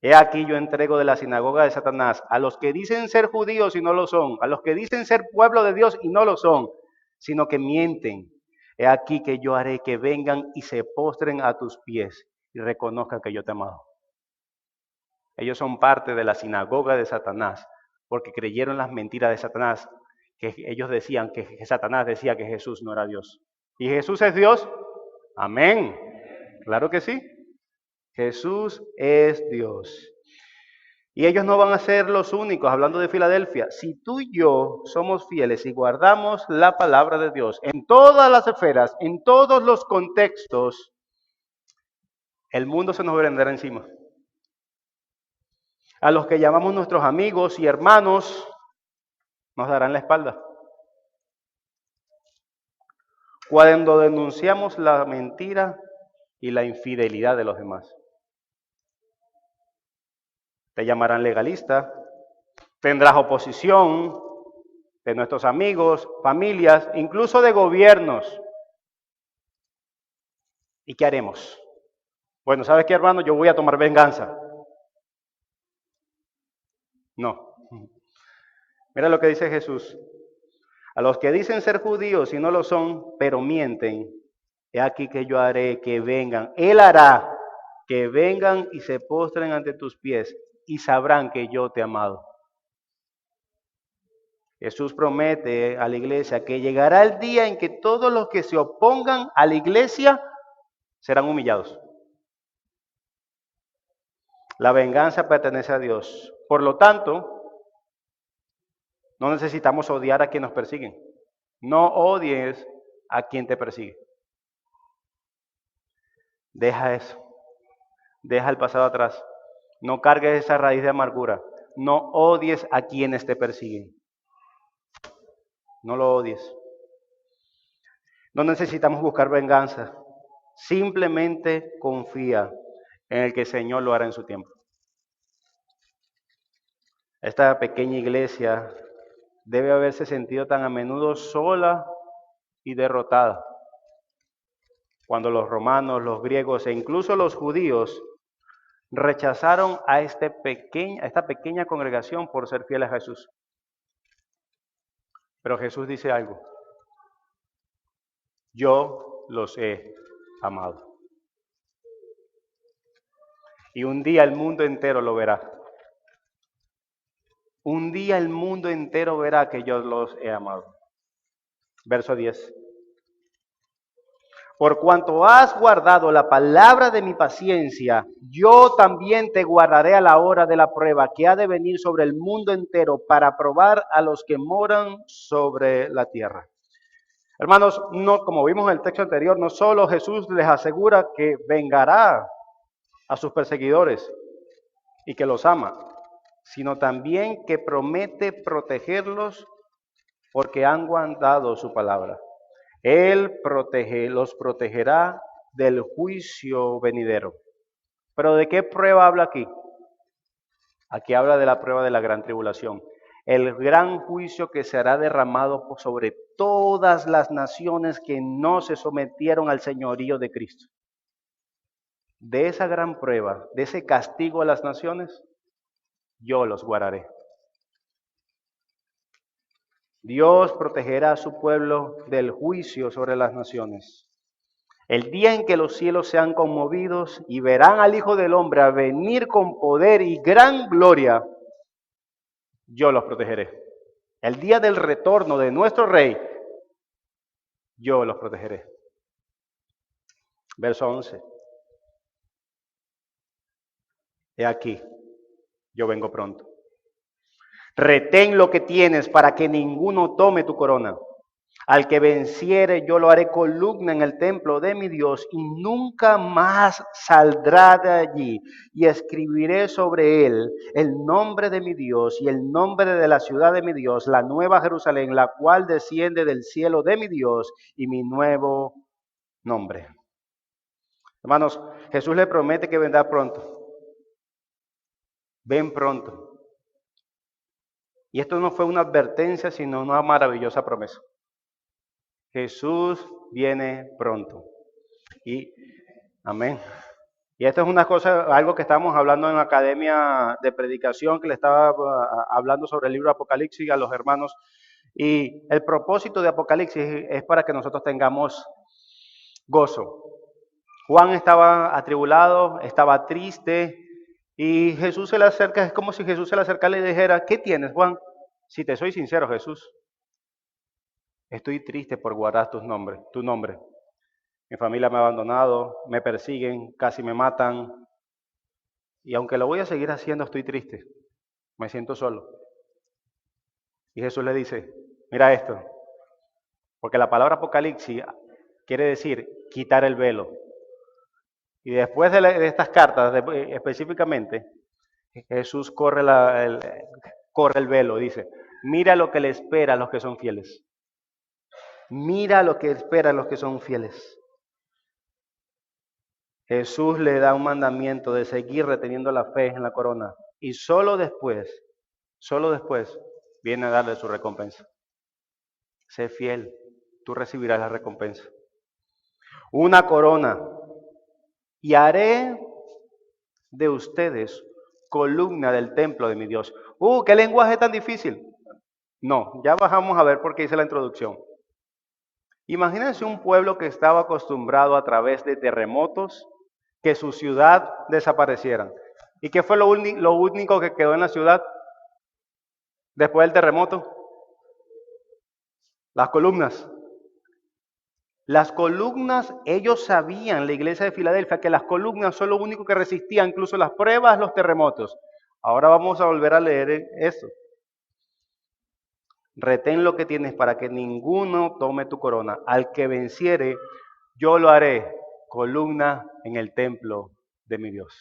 He aquí yo entrego de la sinagoga de Satanás a los que dicen ser judíos y no lo son, a los que dicen ser pueblo de Dios y no lo son, sino que mienten. He aquí que yo haré que vengan y se postren a tus pies y reconozcan que yo te he amado. Ellos son parte de la sinagoga de Satanás porque creyeron las mentiras de Satanás, que ellos decían que Satanás decía que Jesús no era Dios. ¿Y Jesús es Dios? Amén. Claro que sí. Jesús es Dios. Y ellos no van a ser los únicos, hablando de Filadelfia. Si tú y yo somos fieles y guardamos la palabra de Dios en todas las esferas, en todos los contextos, el mundo se nos vendrá encima. A los que llamamos nuestros amigos y hermanos, nos darán la espalda. Cuando denunciamos la mentira y la infidelidad de los demás. Te llamarán legalista, tendrás oposición de nuestros amigos, familias, incluso de gobiernos. ¿Y qué haremos? Bueno, ¿sabes qué, hermano? Yo voy a tomar venganza. No. Mira lo que dice Jesús. A los que dicen ser judíos y no lo son, pero mienten, he aquí que yo haré que vengan. Él hará que vengan y se postren ante tus pies y sabrán que yo te he amado. Jesús promete a la iglesia que llegará el día en que todos los que se opongan a la iglesia serán humillados. La venganza pertenece a Dios. Por lo tanto, no necesitamos odiar a quien nos persiguen. No odies a quien te persigue. Deja eso. Deja el pasado atrás. No cargues esa raíz de amargura. No odies a quienes te persiguen. No lo odies. No necesitamos buscar venganza. Simplemente confía en el que el Señor lo hará en su tiempo. Esta pequeña iglesia debe haberse sentido tan a menudo sola y derrotada. Cuando los romanos, los griegos e incluso los judíos rechazaron a esta pequeña congregación por ser fieles a Jesús. Pero Jesús dice algo. Yo los he amado. Y un día el mundo entero lo verá. Un día el mundo entero verá que yo los he amado. Verso 10. Por cuanto has guardado la palabra de mi paciencia, yo también te guardaré a la hora de la prueba que ha de venir sobre el mundo entero para probar a los que moran sobre la tierra. Hermanos, no, como vimos en el texto anterior, no solo Jesús les asegura que vengará a sus perseguidores y que los ama, sino también que promete protegerlos porque han guardado su palabra. Él los protegerá del juicio venidero. ¿Pero de qué prueba habla aquí? Aquí habla de la prueba de la gran tribulación. El gran juicio que será derramado sobre todas las naciones que no se sometieron al señorío de Cristo. De esa gran prueba, de ese castigo a las naciones, yo los guardaré. Dios protegerá a su pueblo del juicio sobre las naciones. El día en que los cielos sean conmovidos y verán al Hijo del Hombre a venir con poder y gran gloria, yo los protegeré. El día del retorno de nuestro Rey, yo los protegeré. Verso 11. He aquí, yo vengo pronto. Retén lo que tienes para que ninguno tome tu corona. Al que venciere, yo lo haré columna en el templo de mi Dios y nunca más saldrá de allí. Y escribiré sobre él el nombre de mi Dios y el nombre de la ciudad de mi Dios, la nueva Jerusalén, la cual desciende del cielo de mi Dios y mi nuevo nombre. Hermanos, Jesús le promete que vendrá pronto. Ven pronto. Y esto no fue una advertencia, sino una maravillosa promesa. Jesús viene pronto. Y amén. Y esto es una cosa, algo que estábamos hablando en la academia de predicación, que le estaba hablando sobre el libro de Apocalipsis a los hermanos. Y el propósito de Apocalipsis es para que nosotros tengamos gozo. Juan estaba atribulado, estaba triste, y Jesús se le acerca, es como si Jesús se le acercara y le dijera, ¿qué tienes, Juan? Si te soy sincero, Jesús, estoy triste por guardar tu nombre. Mi familia me ha abandonado, me persiguen, casi me matan. Y aunque lo voy a seguir haciendo, estoy triste. Me siento solo. Y Jesús le dice, mira esto. Porque la palabra apocalipsis quiere decir quitar el velo. Y después de estas cartas, específicamente, Jesús corre el velo, dice, mira lo que le espera a los que son fieles. Mira lo que espera a los que son fieles. Jesús le da un mandamiento de seguir reteniendo la fe en la corona. Y solo después, viene a darle su recompensa. Sé fiel, tú recibirás la recompensa. Una corona. Y haré de ustedes columna del templo de mi Dios. ¿Qué lenguaje tan difícil? No, ya bajamos a ver por qué hice la introducción. Imagínense un pueblo que estaba acostumbrado a través de terremotos, que su ciudad desapareciera. ¿Y qué fue lo único que quedó en la ciudad después del terremoto? Las columnas. Las columnas, ellos sabían, la iglesia de Filadelfia, que las columnas son lo único que resistían, incluso las pruebas, los terremotos. Ahora vamos a volver a leer esto. Retén lo que tienes para que ninguno tome tu corona. Al que venciere, yo lo haré columna en el templo de mi Dios.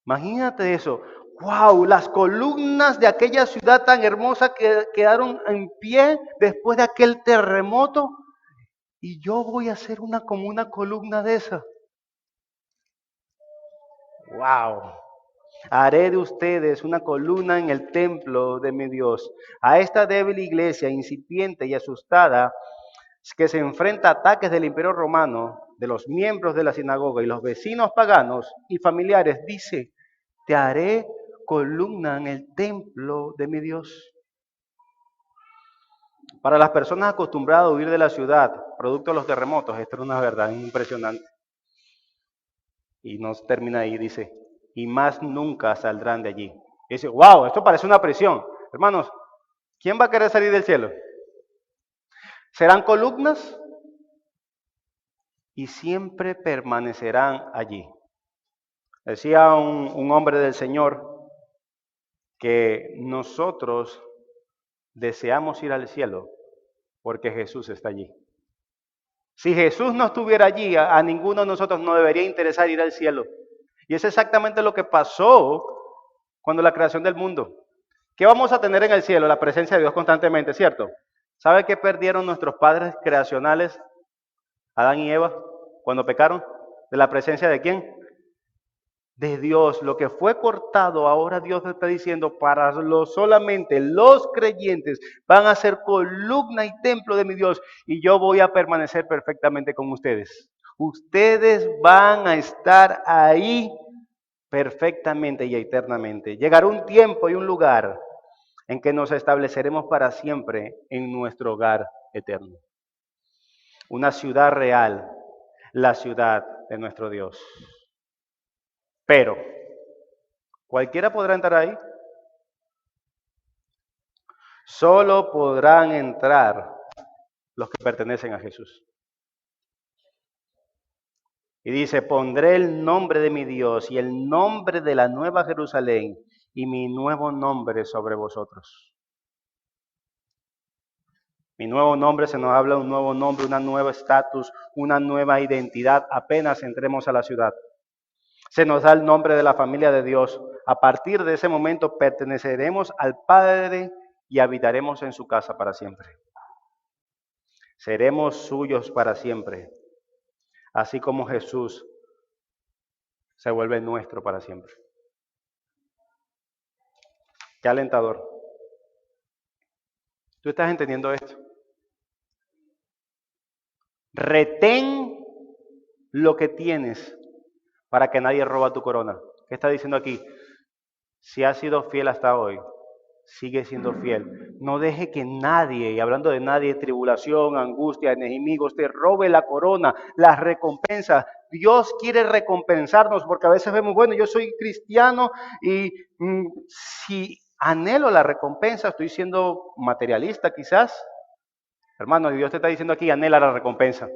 Imagínate eso. ¡Wow! Las columnas de aquella ciudad tan hermosa que quedaron en pie después de aquel terremoto. Y yo voy a hacer como una columna de esa. ¡Wow! Haré de ustedes una columna en el templo de mi Dios. A esta débil iglesia incipiente y asustada que se enfrenta a ataques del imperio romano, de los miembros de la sinagoga y los vecinos paganos y familiares, dice, te haré columna en el templo de mi Dios. Para las personas acostumbradas a huir de la ciudad, producto de los terremotos, esto es una verdad impresionante. Y no termina ahí, dice, y más nunca saldrán de allí. Y dice, wow, esto parece una prisión. Hermanos, ¿quién va a querer salir del cielo? ¿Serán columnas? y siempre permanecerán allí. Decía un hombre del Señor que nosotros deseamos ir al cielo porque Jesús está allí. Si Jesús no estuviera allí, a ninguno de nosotros nos debería interesar ir al cielo. Y es exactamente lo que pasó cuando la creación del mundo. ¿Qué vamos a tener en el cielo? La presencia de Dios constantemente, ¿cierto? ¿Sabe qué perdieron nuestros padres creacionales, Adán y Eva, cuando pecaron? ¿De la presencia de quién? De Dios. Lo que fue cortado, ahora Dios está diciendo, para solamente los creyentes van a ser columna y templo de mi Dios, y yo voy a permanecer perfectamente con ustedes. Ustedes van a estar ahí perfectamente y eternamente. Llegará un tiempo y un lugar en que nos estableceremos para siempre en nuestro hogar eterno. Una ciudad real, la ciudad de nuestro Dios. Pero, ¿cualquiera podrá entrar ahí? Solo podrán entrar los que pertenecen a Jesús. Y dice, pondré el nombre de mi Dios y el nombre de la nueva Jerusalén y mi nuevo nombre sobre vosotros. Mi nuevo nombre, se nos habla de un nuevo nombre, una nueva estatus, una nueva identidad, apenas entremos a la ciudad. Se nos da el nombre de la familia de Dios. A partir de ese momento perteneceremos al Padre y habitaremos en su casa para siempre. Seremos suyos para siempre, así como Jesús se vuelve nuestro para siempre. Qué alentador. ¿Tú estás entendiendo esto? Retén lo que tienes para que nadie roba tu corona. ¿Qué está diciendo aquí? Si has sido fiel hasta hoy, sigue siendo fiel. No deje que nadie, y hablando de nadie, tribulación, angustia, enemigos, te robe la corona, las recompensas. Dios quiere recompensarnos porque a veces vemos, bueno, yo soy cristiano y si anhelo la recompensa, estoy siendo materialista quizás. Hermano, Dios te está diciendo aquí, anhela la recompensa.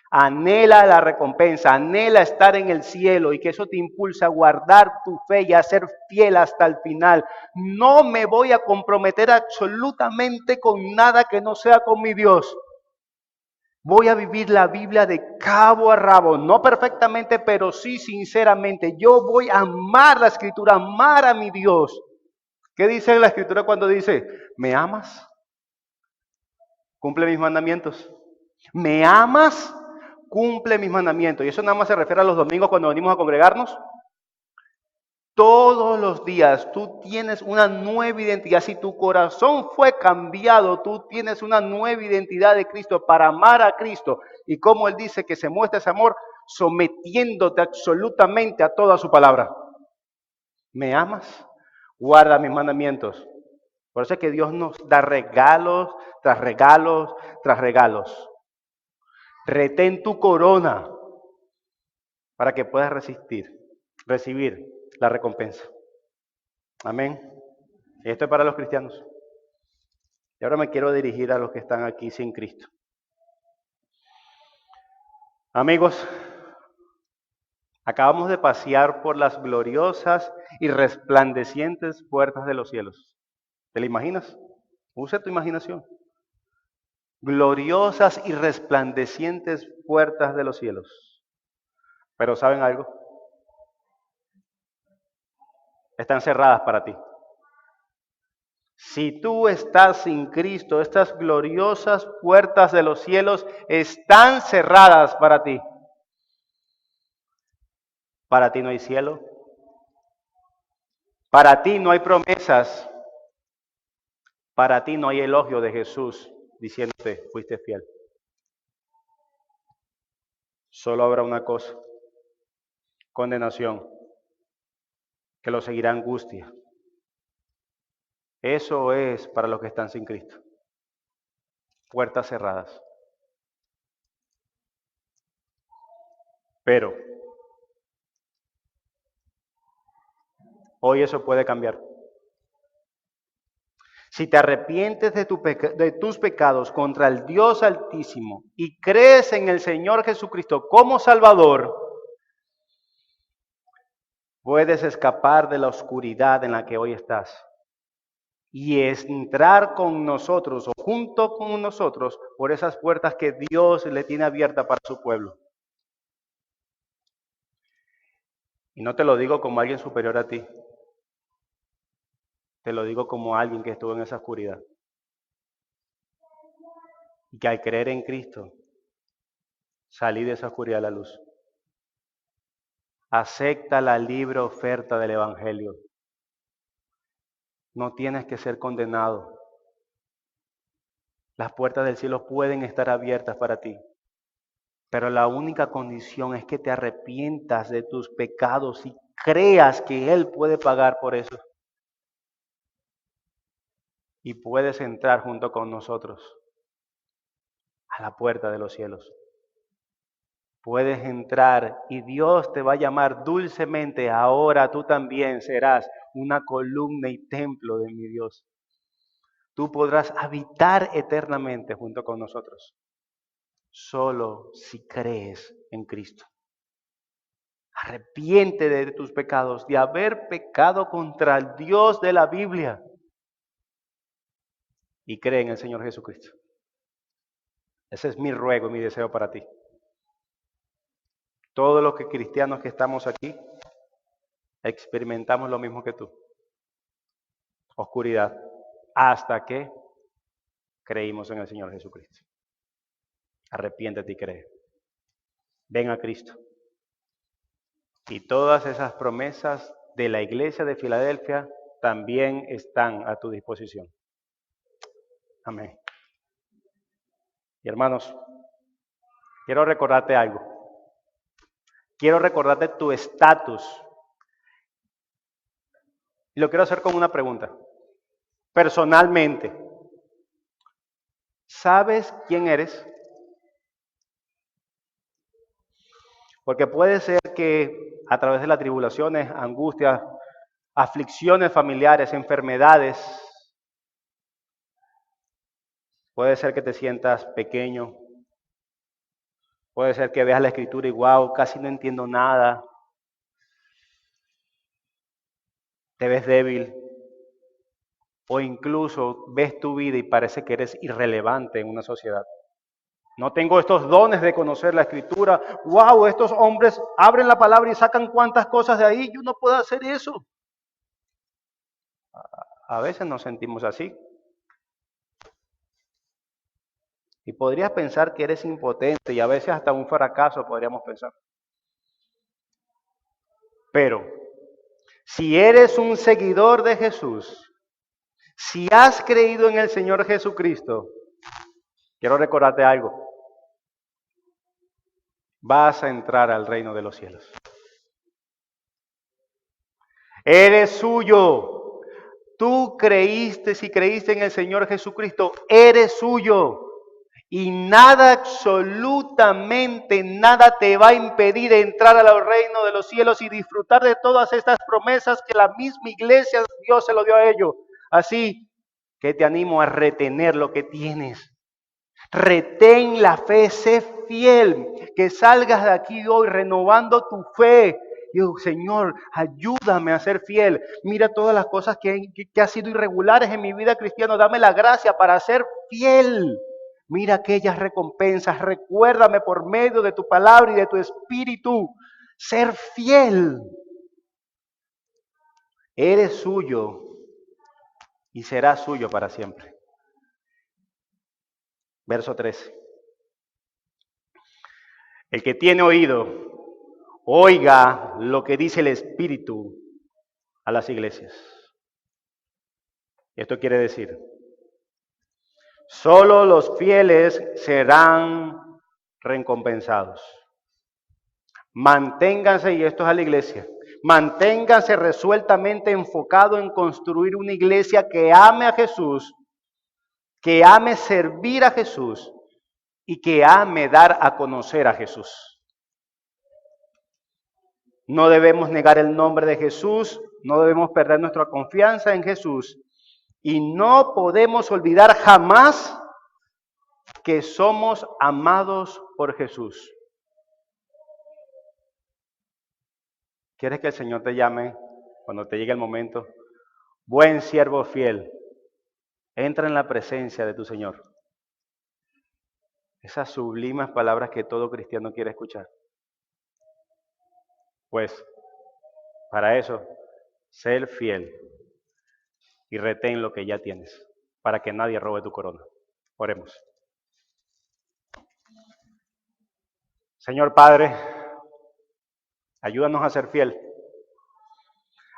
Anhela la recompensa, anhela estar en el cielo y que eso te impulsa a guardar tu fe y a ser fiel hasta el final. No me voy a comprometer absolutamente con nada que no sea con mi Dios. Voy a vivir la Biblia de cabo a rabo, no perfectamente, pero sí sinceramente. Yo voy a amar la Escritura, amar a mi Dios. ¿Qué dice la Escritura cuando dice, ¿me amas? Cumple mis mandamientos. ¿Me amas? Cumple mis mandamientos. Y eso nada más se refiere a los domingos cuando venimos a congregarnos. Todos los días tú tienes una nueva identidad. Si tu corazón fue cambiado, tú tienes una nueva identidad de Cristo para amar a Cristo. Y como Él dice que se muestra ese amor, sometiéndote absolutamente a toda su palabra. ¿Me amas? Guarda mis mandamientos. Por eso es que Dios nos da regalos tras regalos tras regalos. Retén tu corona para que puedas recibir la recompensa. Amén. Y esto es para los cristianos. Y ahora me quiero dirigir a los que están aquí sin Cristo. Amigos, acabamos de pasear por las gloriosas y resplandecientes puertas de los cielos. ¿Te la imaginas? Usa tu imaginación. Gloriosas y resplandecientes puertas de los cielos. Pero ¿saben algo? Están cerradas para ti. Si tú estás sin Cristo, estas gloriosas puertas de los cielos están cerradas para ti. Para ti no hay cielo. Para ti no hay promesas. Para ti no hay elogio de Jesús diciéndote, fuiste fiel. Solo habrá una cosa, condenación, que lo seguirá angustia. Eso es para los que están sin Cristo. Puertas cerradas. Pero hoy eso puede cambiar. Si te arrepientes de tus pecados contra el Dios Altísimo y crees en el Señor Jesucristo como Salvador, puedes escapar de la oscuridad en la que hoy estás y entrar con nosotros o junto con nosotros por esas puertas que Dios le tiene abiertas para su pueblo. Y no te lo digo como alguien superior a ti, te lo digo como alguien que estuvo en esa oscuridad. Y que al creer en Cristo, salí de esa oscuridad a la luz. Acepta la libre oferta del Evangelio. No tienes que ser condenado. Las puertas del cielo pueden estar abiertas para ti. Pero la única condición es que te arrepientas de tus pecados y creas que Él puede pagar por eso. Y puedes entrar junto con nosotros a la puerta de los cielos. Puedes entrar y Dios te va a llamar dulcemente. Ahora tú también serás una columna y templo de mi Dios. Tú podrás habitar eternamente junto con nosotros. Solo si crees en Cristo. Arrepiente de tus pecados, de haber pecado contra el Dios de la Biblia. Y cree en el Señor Jesucristo. Ese es mi ruego y mi deseo para ti. Todos los cristianos que estamos aquí experimentamos lo mismo que tú. Oscuridad. Hasta que creímos en el Señor Jesucristo. Arrepiéntete y cree. Ven a Cristo. Y todas esas promesas de la iglesia de Filadelfia también están a tu disposición. Amén. Y hermanos, quiero recordarte algo. Quiero recordarte tu estatus. Y lo quiero hacer con una pregunta. Personalmente, ¿sabes quién eres? Porque puede ser que a través de las tribulaciones, angustias, aflicciones familiares, enfermedades, puede ser que te sientas pequeño, puede ser que veas la escritura y wow, casi no entiendo nada, te ves débil, o incluso ves tu vida y parece que eres irrelevante en una sociedad. No tengo estos dones de conocer la escritura. Wow, estos hombres abren la palabra y sacan cuantas cosas de ahí. Yo no puedo hacer eso. A veces nos sentimos así. Y podrías pensar que eres impotente y a veces hasta un fracaso podríamos pensar. Pero si eres un seguidor de Jesús, si has creído en el Señor Jesucristo, quiero recordarte algo. Vas a entrar al reino de los cielos. Eres suyo. Tú creíste, si creíste en el Señor Jesucristo, eres suyo. Y nada, absolutamente nada te va a impedir entrar al reino de los cielos y disfrutar de todas estas promesas que la misma iglesia, Dios se lo dio a ellos. Así que te animo a retener lo que tienes. Retén la fe, sé fiel, que salgas de aquí hoy renovando tu fe. Digo, Señor, ayúdame a ser fiel. Mira todas las cosas que han sido irregulares en mi vida cristiana. Dame la gracia para ser fiel. Mira aquellas recompensas. Recuérdame por medio de tu palabra y de tu espíritu. Ser fiel. Eres suyo y serás suyo para siempre. Verso 13. El que tiene oído, oiga lo que dice el Espíritu a las iglesias. Esto quiere decir, solo los fieles serán recompensados. Manténganse, y esto es a la iglesia, manténganse resueltamente enfocado en construir una iglesia que ame a Jesús, que ame servir a Jesús y que ame dar a conocer a Jesús. No debemos negar el nombre de Jesús, no debemos perder nuestra confianza en Jesús Y no podemos olvidar jamás que somos amados por Jesús. ¿Quieres que el Señor te llame cuando te llegue el momento? Buen siervo fiel, entra en la presencia de tu Señor. Esas sublimes palabras que todo cristiano quiere escuchar. Pues, para eso, sé fiel y retén lo que ya tienes, para que nadie robe tu corona. Oremos. Señor Padre, ayúdanos a ser fiel.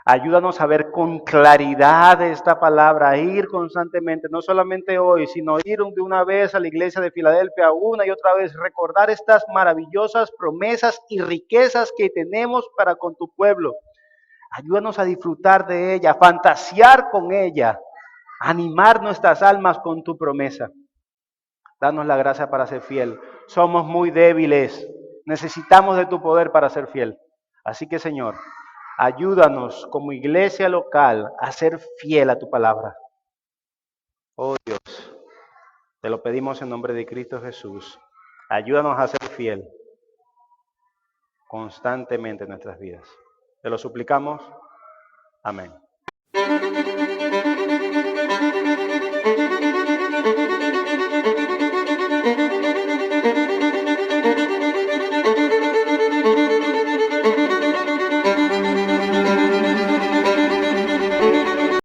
Ayúdanos a ver con claridad esta palabra, a ir constantemente, no solamente hoy, sino ir de una vez a la iglesia de Filadelfia, una y otra vez, recordar estas maravillosas promesas y riquezas que tenemos para con tu pueblo. Ayúdanos a disfrutar de ella, a fantasear con ella, a animar nuestras almas con tu promesa. Danos la gracia para ser fiel. Somos muy débiles, necesitamos de tu poder para ser fiel. Así que, Señor, ayúdanos como iglesia local a ser fiel a tu palabra. Oh Dios, te lo pedimos en nombre de Cristo Jesús. Ayúdanos a ser fiel constantemente en nuestras vidas. Te lo suplicamos. Amén.